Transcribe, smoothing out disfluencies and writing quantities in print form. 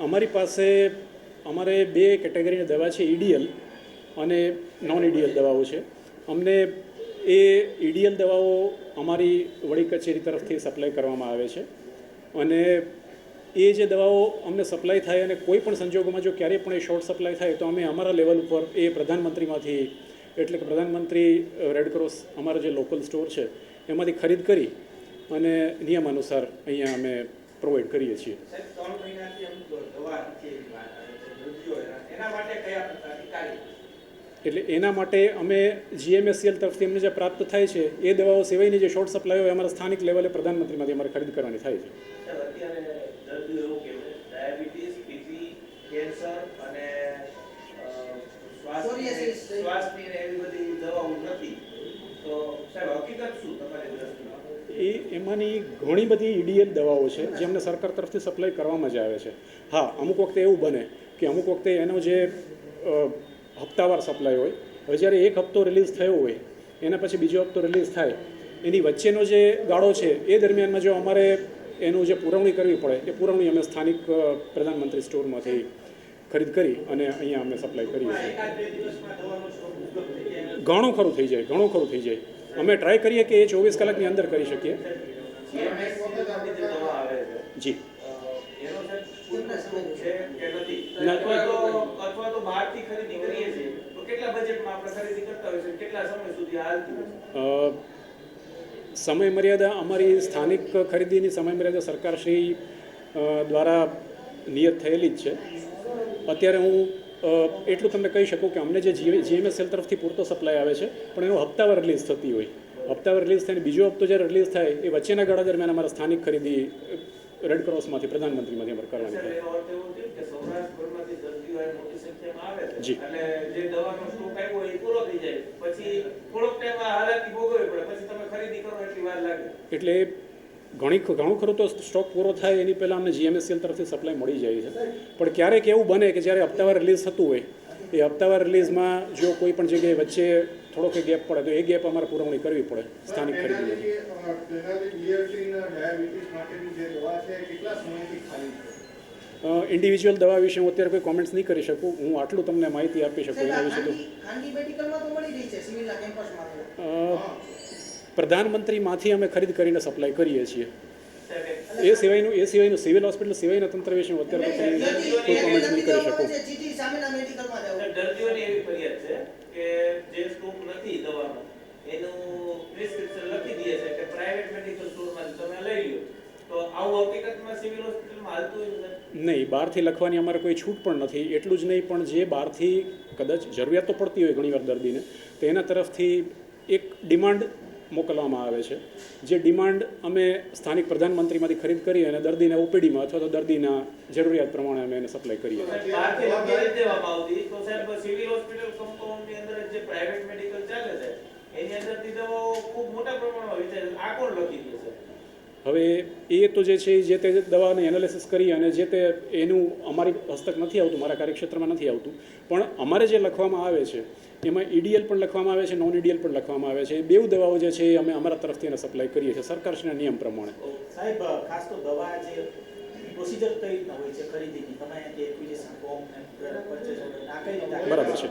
અમારી પાસે અમારે બે કેટેગરીની દવા છે, ઈડીએલ અને નોન ઈડીએલ દવાઓ છે. અમને એ ઈડીએલ દવાઓ અમારી વડી કચેરી તરફથી સપ્લાય કરવામાં આવે છે અને એ જે દવાઓ અમને સપ્લાય થાય અને કોઈ પણ સંજોગોમાં જો ક્યારેય પણ એ શોર્ટ સપ્લાય થાય તો અમે અમારા લેવલ ઉપર એ પ્રધાનમંત્રીમાંથી એટલે કે પ્રધાનમંત્રી રેડક્રોસ અમારો જે લોકલ સ્ટોર છે એમાંથી ખરીદ કરી અને નિયમ અનુસાર અહીંયા અમે પ્રોવાઈડ કરીએ છીએ. એટલે એના માટે અમે GMSCL તરફથી અમને જે પ્રાપ્ત થાય છે એ દવાઓ સિવાયની જે શોર્ટ સપ્લાય હોય અમારા સ્થાનિક લેવલે પ્રધાનમંત્રીમાંથી અમારે ખરીદ કરવાની થાય છે. એમાંની ઘણી બધી ઈડીએલ દવાઓ છે જે અમને સરકાર તરફથી સપ્લાય કરવામાં જ આવે છે. હા, અમુક વખતે એવું બને કે અમુક વખતે એનો જે હપ્તાવાર સપ્લાય હોય, હવે જ્યારે એક હપ્તો રિલીઝ થયો હોય એના પછી બીજો હપ્તો રિલીઝ થાય, એની વચ્ચેનો જે ગાળો છે એ દરમિયાનમાં જો અમારે એનું જે પુરવણી કરવી પડે એ પુરવણી અમે સ્થાનિક પ્રધાનમંત્રી સ્ટોરમાંથી ખરીદ કરી અને અહીંયા અમે સપ્લાય કરીએ છીએ. ઘણું ખરું થઈ જાય. અમે ટ્રાય કરીએ કે એ 24 કલાકની અંદર કરી શકીએ. જી સમય મર્યાદા અમારી સ્થાનિક ખરીદીની સમય મર્યાદા સરકારશ્રી દ્વારા નિયત થયેલી જ છે. અત્યારે હું એટલું તમને કહી શકું કે અમને જે GMSCL તરફથી પૂરતો સપ્લાય આવે છે પણ એનો હપ્તાવાર રિલીઝ થતી હોય, હપ્તાવાર રિલીઝ થઈને બીજો હપ્તો જ્યારે રિલીઝ થાય એ વચ્ચેના ગાળા દરમિયાન અમારા સ્થાનિક ખરીદી રેડક્રોસમાંથી પ્રધાનમંત્રીમાંથી અમારે કરવાની થાય. જી એટલે ઘણું ખરું તો સ્ટોક પૂરો થાય એની પહેલાં અમને GMSCL તરફથી સપ્લાય મળી જાય છે. પણ ક્યારેક એવું બને કે જ્યારે હપ્તાવાર રિલીઝ થતું હોય એ હપ્તાવાર રિલીઝમાં જો કોઈ પણ જગ્યાએ વચ્ચે થોડોક ગેપ પડે તો એ ગેપ અમારે પુરવણી કરવી પડે સ્થાનિક ખરીદી. ઇન્ડિવિજ્યુઅલ દવા વિશે હું અત્યારે કોઈ કોમેન્ટ્સ નહીં કરી શકું. હું આટલું તમને માહિતી આપી શકું એના વિશે તો પ્રધાનમંત્રીમાંથી અમે ખરીદ કરીને સપ્લાય કરીએ છીએ. એ સિવાયનું સિવિલ હોસ્પિટલ સિવાયના તંત્ર વિશે હું અત્યારે કોઈ કોમેન્ટ્સ નહીં કરી શકું. નહીં, બહારથી લખવાની અમારે કોઈ છૂટ પણ નથી. એટલું જ નહીં, પણ જે બહારથી કદાચ જરૂરિયાત તો પડતી હોય ઘણીવાર દર્દીને, તો એના તરફથી એક ડિમાન્ડ મોકલવામાં આવે છે. જે ડિમાન્ડ અમે સ્થાનિક પ્રધાનમંત્રીમાંથી ખરીદ કરી અને દર્દીને OPDમાં અથવા તો દર્દીના જરૂરિયાત પ્રમાણે અમે એને સપ્લાય કરીએ છીએ. હવે એ તો જે છે જે તે દવાને એનાલિસિસ કરી અને જે તે એનું અમારી હસ્તક નથી આવતું, મારા કાર્યક્ષેત્રમાં નથી આવતું, પણ અમારે જે લખવામાં આવે છે એમાં ઈડીએલ પણ લખવામાં આવે છે, નોન ઈડીએલ પણ લખવામાં આવે છે. એ બેઉ દવાઓ જે છે એ અમે અમારા તરફથી એને સપ્લાય કરીએ છીએ સરકારશ્રીના નિયમ પ્રમાણે. સાહેબ, ખાસ તો દવા જે પ્રોસિજર કઈ રીતના હોય છે ખરીદીની, તમે જે એપ્લિકેશન ફોર્મ ને પરચેસ ઓર્ડર આ કઈ રીતે? બરાબર છે.